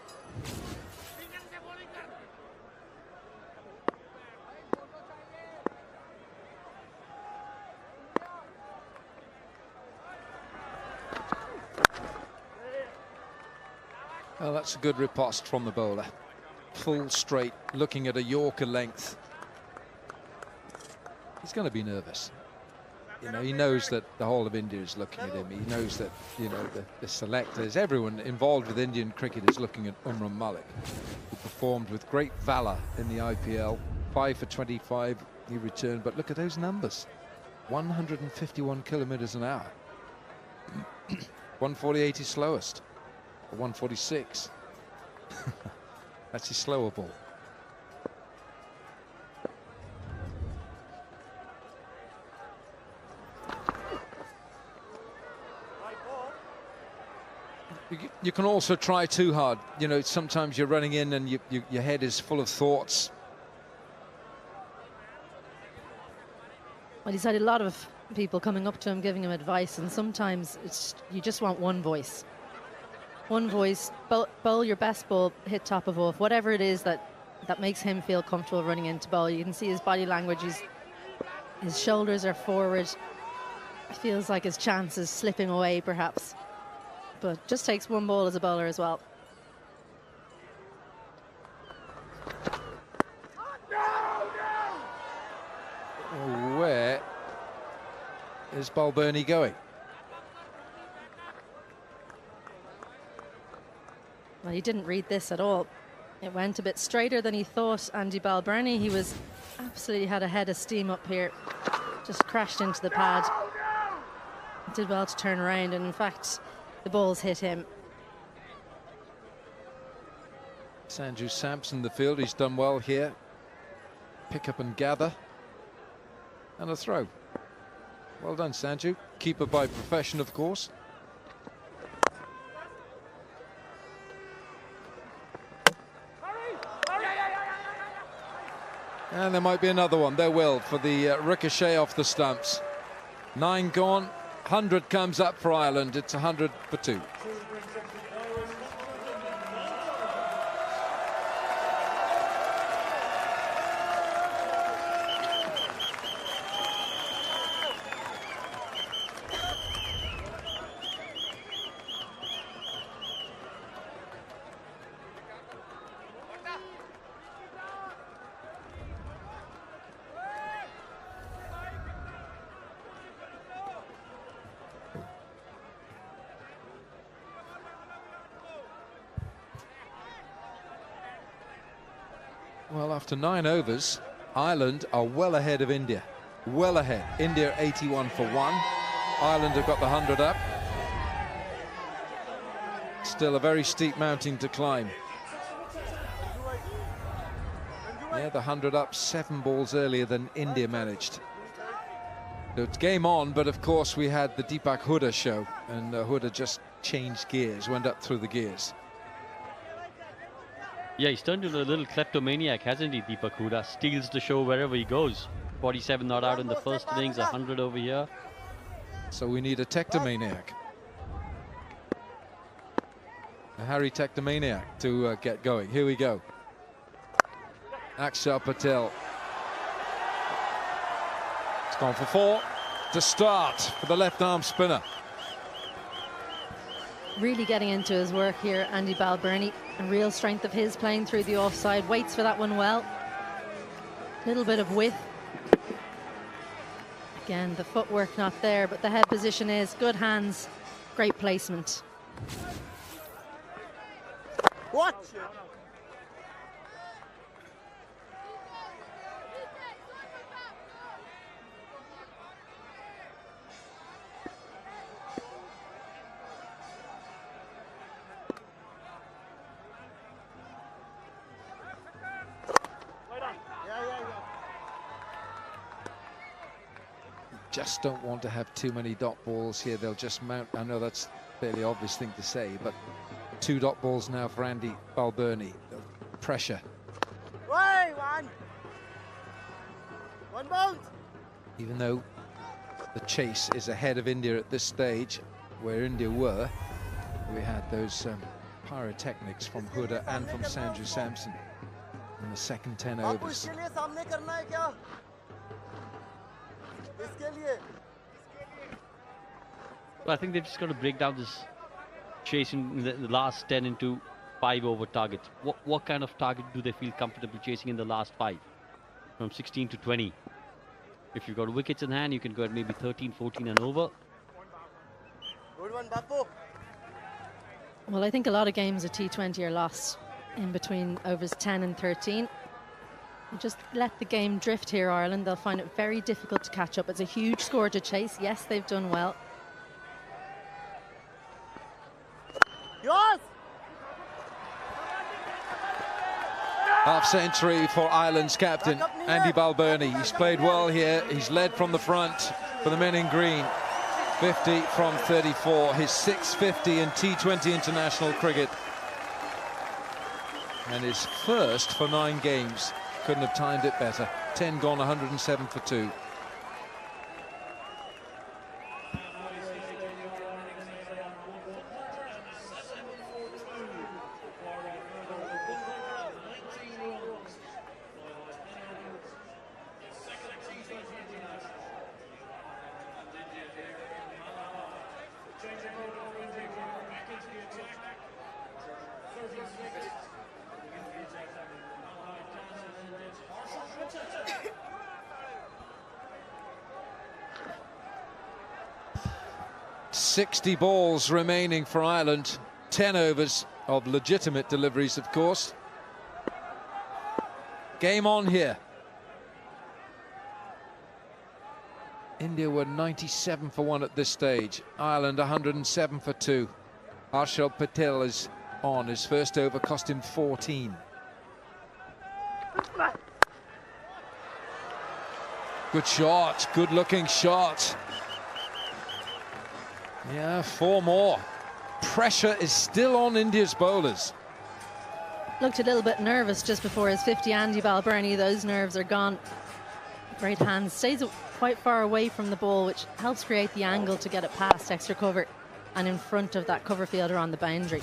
Well, that's a good riposte from the bowler. Full straight, looking at a Yorker length. He's going to be nervous. You know, he knows that the whole of India is looking at him. He knows that, you know, the selectors, everyone involved with Indian cricket is looking at Umran Malik, who performed with great valor in the IPL. 5 for 25, he returned. But look at those numbers. 151 kilometers an hour. 148 is slowest. 146. That's his slower ball. You can also try too hard. You know, sometimes you're running in and your head is full of thoughts. Well, he's had a lot of people coming up to him, giving him advice, and sometimes you just want one voice. One voice, bowl your best ball, hit top of off, whatever it is that makes him feel comfortable running into bowl. You can see his body language, his shoulders are forward. It feels like his chance is slipping away, perhaps. But just takes one ball as a bowler as well. Where is Balbirnie going? Well, he didn't read this at all. It went a bit straighter than he thought. Andy Balbirnie, he was absolutely had a head of steam up here. Just crashed into the pad. Did well to turn around, and in fact, the balls hit him. Sanju Samson, the field, he's done well here. Pick up and gather. And a throw. Well done, Sanju. Keeper by profession, of course. And there might be another one. There will, for the ricochet off the stumps. 9 gone, 100 comes up for Ireland. It's 100 for 2. Well, after 9 overs, Ireland are well ahead of India. Well ahead. India 81 for 1. Ireland have got the 100 up. Still a very steep mountain to climb. Yeah, the 100 up, 7 balls earlier than India managed. So it's game on, but of course we had the Deepak Hooda show, and Hooda just changed gears, went up through the gears. Yeah, he's turned into a little kleptomaniac, hasn't he, Deepak Hooda? Steals the show wherever he goes. 47 not out in the first innings, 100 over here. So we need a tectomaniac. A Harry Tectomaniac to get going. Here we go. Akshar Patel. It's gone for 4 to start for the left arm spinner. Really getting into his work here, Andy Balbirnie. A real strength of his playing through the offside. Waits for that one well. Little bit of width. Again, the footwork not there, but the head position is. Good hands, great placement. What? Just don't want to have too many dot balls here. They'll just mount. I know that's a fairly obvious thing to say, but 2 dot balls now for Andy Balbirnie. Pressure. One bounce. Even though the chase is ahead of India at this stage, where India were, we had those pyrotechnics from Hooda and from Sanju Samson in the second 10 overs. Well, I think they've just got to break down this chasing the last 10 into 5 over targets. What kind of target do they feel comfortable chasing in the last 5? From 16 to 20. If you've got wickets in hand, you can go at maybe 13, 14 and over. Good one, Bapu. Well, I think a lot of games of T20 are lost in between overs 10 and 13. You just let the game drift here, Ireland. They'll find it very difficult to catch up. It's a huge score to chase. Yes, they've done well. Yours. Half century for Ireland's captain, Andy Balbirnie. He's played well here. He's led from the front for the men in green. 50 from 34. His 650 in T20 international cricket. And his first for 9 games. Couldn't have timed it better. 10 gone, 107 for 2. .60 balls remaining for Ireland. 10 overs of legitimate deliveries, of course. Game on here. India were 97 for 1 at this stage. Ireland 107 for 2. Harshal Patel is on. His first over cost him 14. Good shot, good looking shot. Yeah, 4 more. Pressure is still on India's bowlers. looked a little bit nervous just before his 50. Andy Balbirnie, those nerves are gone. Great hands, stays quite far away from the ball, which helps create the angle to get it past extra cover and in front of that cover fielder on the boundary.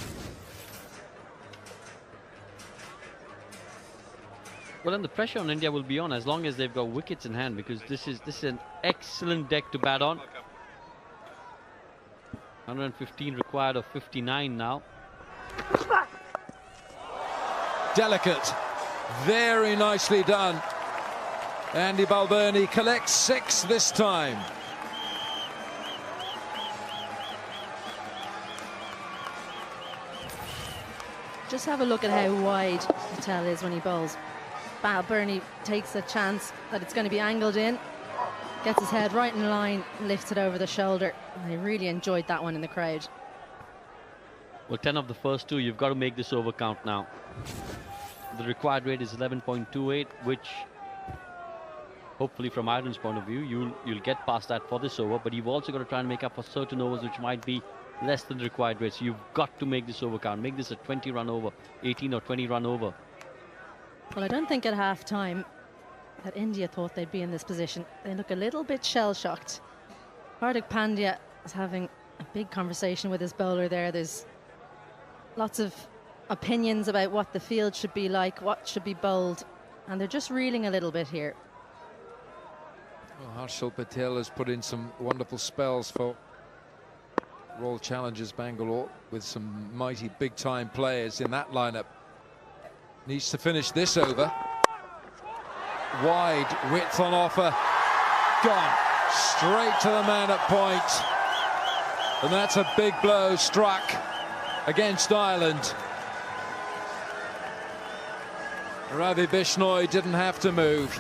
Well, then the pressure on India will be on as long as they've got wickets in hand, because this is an excellent deck to bat on. 115 required of 59 now. Delicate, very nicely done. Andy Balbirnie collects 6 this time. Just have a look at how wide Patel is when he bowls. Balbirnie takes a chance that it's going to be angled in, gets his head right in line, lifts it over the shoulder. I really enjoyed that one in the crowd. Well, 10 of the first 2, you've got to make this over count now. The required rate is 11.28, which hopefully from Ireland's point of view, you'll get past that for this over, but you've also got to try and make up for certain overs which might be less than the required rate. So you've got to make this over count. Make this a 20-run over, 18 or 20-run over. Well, I don't think at half-time that India thought they'd be in this position. They look a little bit shell-shocked. Hardik Pandya is having a big conversation with his bowler there. There's lots of opinions about what the field should be like, what should be bowled, and they're just reeling a little bit here. Well, Harshal Patel has put in some wonderful spells for Royal Challengers Bangalore with some mighty big-time players in that lineup. Needs to finish this over. Wide, width on offer. Gone. Straight to the man at point. And that's a big blow struck against Ireland. Ravi Bishnoi didn't have to move.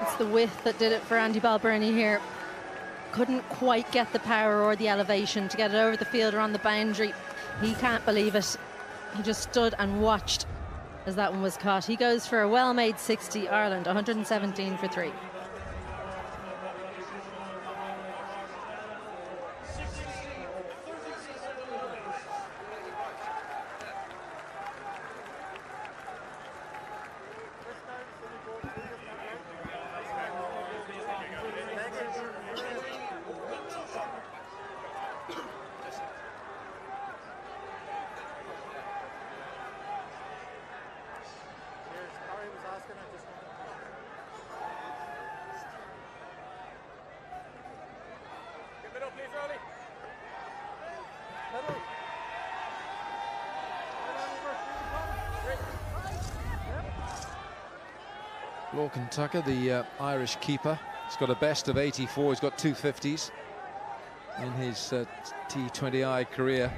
It's the width that did it for Andy Balbirnie here. Couldn't quite get the power or the elevation to get it over the fielder on the boundary. He can't believe it. He just stood and watched as that one was caught. He goes for a well-made 60. Ireland 117 for 3. Lorcan Tucker, the Irish keeper, has got a best of 84. He's got 2 50s in his T20I career.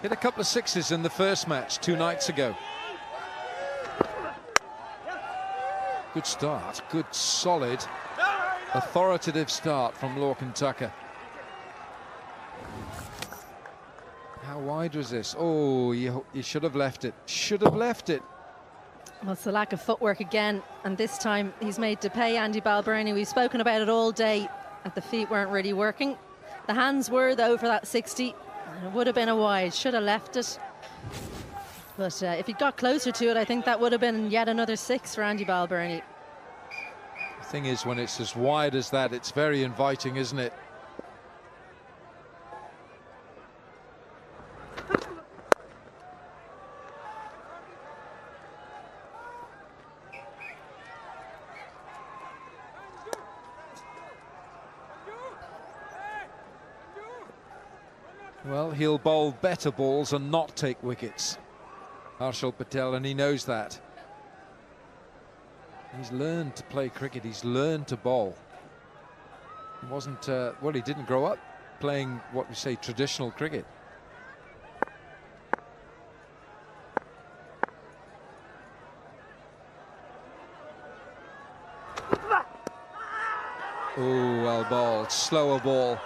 Hit a couple of 6s in the first match 2 nights ago. Good start, good solid, authoritative start from Lorcan Tucker. How wide was this? Oh, you should have left it. Should have left it. Well, it's the lack of footwork again, and this time he's made to pay Andy Balbirnie. We've spoken about it all day, that the feet weren't really working. The hands were, though, for that 60. It would have been a wide, should have left it. But if he'd got closer to it, I think that would have been yet another 6 for Andy Balbirnie. The thing is, when it's as wide as that, it's very inviting, isn't it? Well, he'll bowl better balls and not take wickets, Harshal Patel, and he knows that. He's learned to play cricket, he's learned to bowl. He wasn't, well, he didn't grow up playing what we say traditional cricket. Oh, well bowled, slower ball.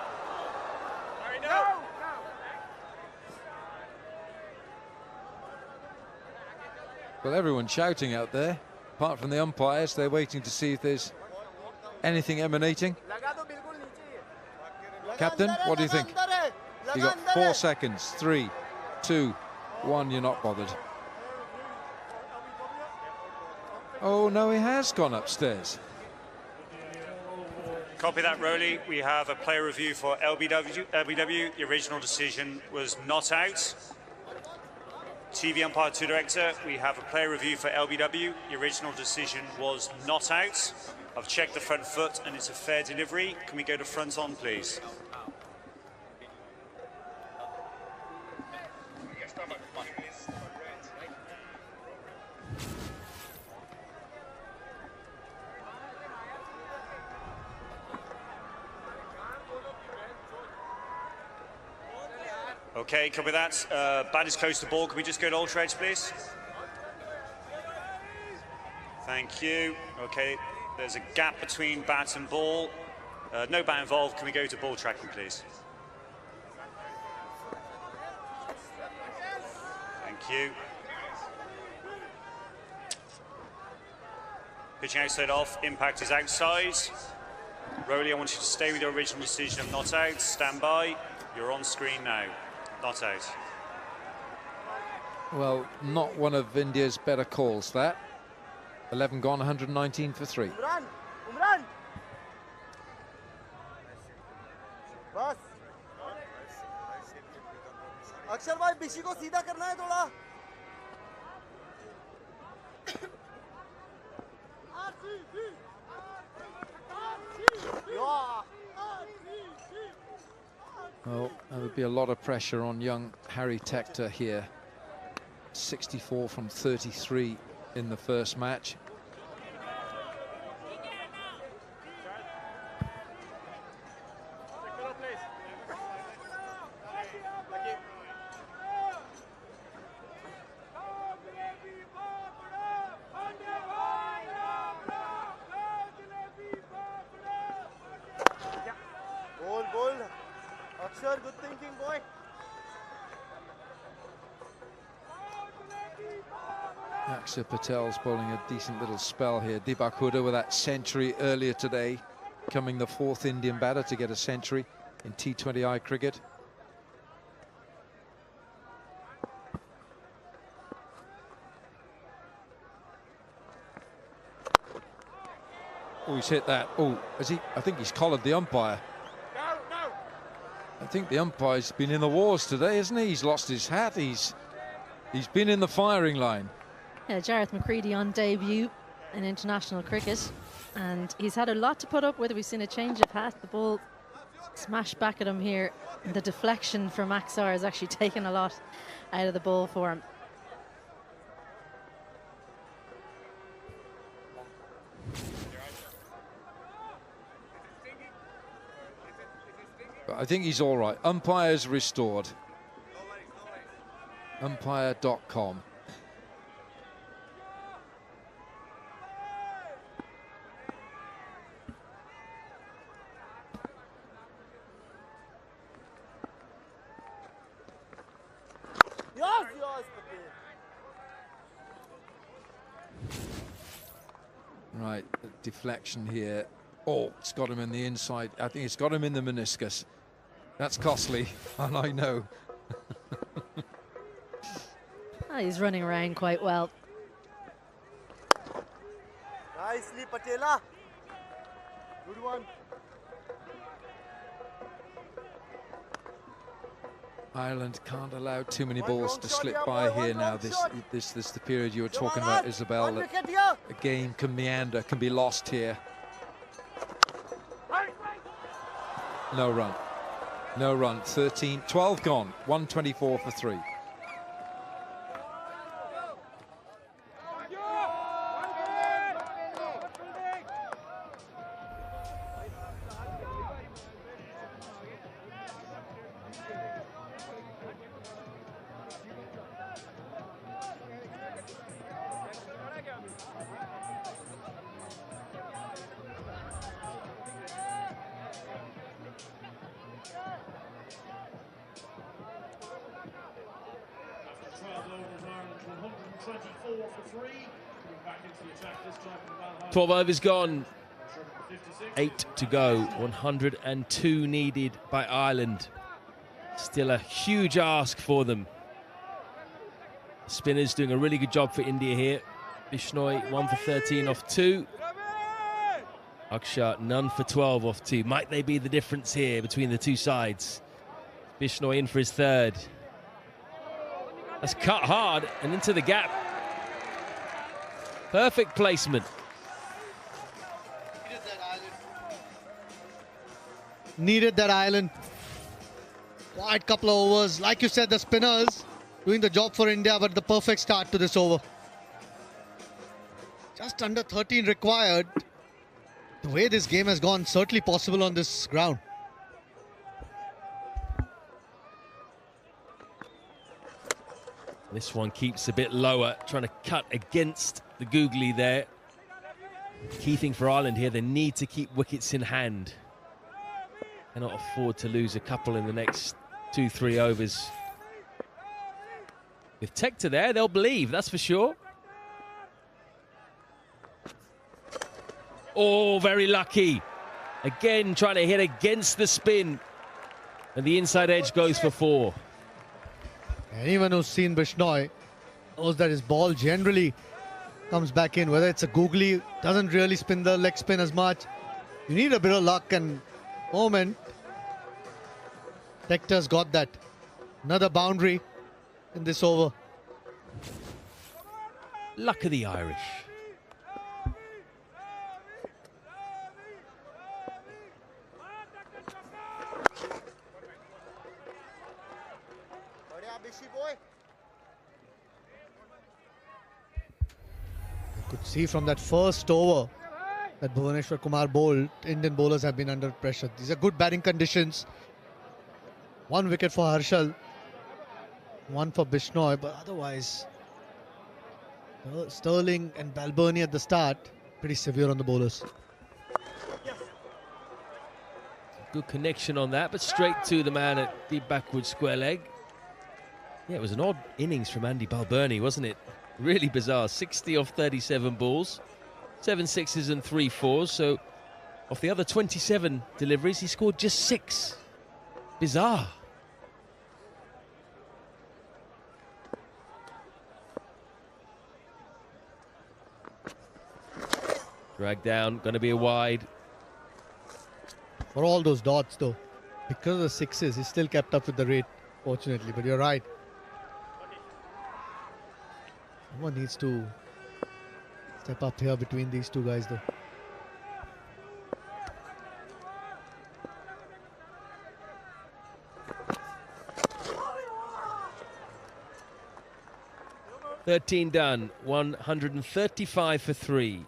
Well, everyone's shouting out there, apart from the umpires. They're waiting to see if there's anything emanating. Captain, what do you think? You got 4 seconds. 3, 2, 1. You're not bothered. Oh, no, he has gone upstairs. Copy that, Rowley. We have a player review for LBW. The original decision was not out. TV Umpire 2 Director, we have a player review for LBW. The original decision was not out. I've checked the front foot and it's a fair delivery. Can we go to front on, please? Okay, copy that. Bat is close to ball. Can we just go to ultra edge, please? Thank you. Okay, there's a gap between bat and ball. No bat involved. Can we go to ball tracking, please? Thank you. Pitching outside off. Impact is outside. Rowley, I want you to stay with your original decision of not out. Stand by. You're on screen now. Not out. Well, not one of India's better calls, that. 11 gone, 119 for 3. Umran! बस अक्षर भाई बिशी को सीधा करना है थोड़ा Well, there would be a lot of pressure on young Harry Tector here. 64 from 33 in the first match. Good thinking, boy. Akshar Patel's bowling a decent little spell here. Deepak Hooda with that century earlier today, becoming the 4th Indian batter to get a century in T20I cricket. Oh, he's hit that. Oh, has he? I think he's collared the umpire. I think the umpire's been in the wars today, hasn't he? He's lost his hat. He's been in the firing line. Yeah, Jareth McCready on debut in international cricket, and he's had a lot to put up with. We've seen a change of hat. The ball smashed back at him here. The deflection from Axar has actually taken a lot out of the ball for him. I think he's all right. Umpire's restored. Umpire.com. Right, deflection here. Oh, it's got him in the inside. I think it's got him in the meniscus. That's costly, and I know. He's running around quite well. Nicely, Patela. Good one. Ireland can't allow too many balls to slip by here now. This the period you were talking about, Isabel, that a game can meander, can be lost here. No run. No run. 12 gone. 124 for 3. Ireland 124 for 3. Back into the attack this time from 12 overs gone. 8 to go, 102 needed by Ireland. Still a huge ask for them. Spinners doing a really good job for India here. Bishnoi 1 for 13 off 2. Akshat none for 12 off 2. Might they be the difference here between the two sides? Bishnoi in for his third. That's cut hard and into the gap. Perfect placement. Needed that island. Quite couple of overs. Like you said, the spinners doing the job for India, but the perfect start to this over. Just under 13 required. The way this game has gone, certainly possible on this ground. This one keeps a bit lower, trying to cut against the googly there. Key thing for Ireland here, they need to keep wickets in hand. Cannot afford to lose a couple in the next 2-3 overs. With Tector there, they'll believe, that's for sure. Oh, very lucky. Again, trying to hit against the spin. And the inside edge goes for 4. Anyone who's seen Bishnoi knows that his ball generally comes back in. Whether it's a googly, doesn't really spin the leg spin as much. You need a bit of luck and moment. Tector's got that. Another boundary in this over. Luck of the Irish. You could see from that first over that Bhuvaneshwar Kumar bowled, Indian bowlers have been under pressure. These are good batting conditions. 1 wicket for Harshal, 1 for Bishnoi, but otherwise Sterling and Balbirnie at the start, pretty severe on the bowlers. Good connection on that, but straight to the man at deep backward square leg. Yeah, it was an odd innings from Andy Balbirnie, wasn't it? Really bizarre. 60 off 37 balls, 7 sixes and 3 fours. So off the other 27 deliveries, he scored just 6. Bizarre. Drag down, going to be a wide. For all those dots though, because of the 6s, he still kept up with the rate, fortunately. But you're right. Someone needs to step up here between these two guys though. $13 done, 135 for 3.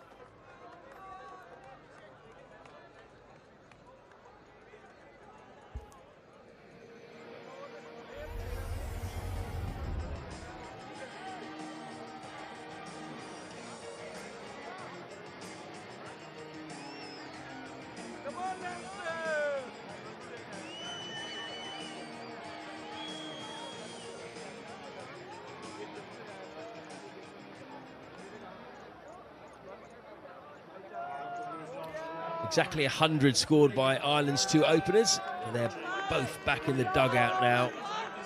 Exactly 100 scored by Ireland's 2 openers, and they're both back in the dugout now.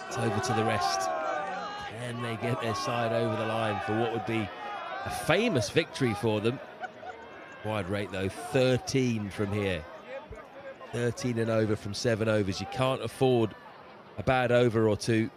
It's over to the rest. Can they get their side over the line for what would be a famous victory for them? Wide rate though, 13 from here. 13 and over from 7 overs. You can't afford a bad over or 2.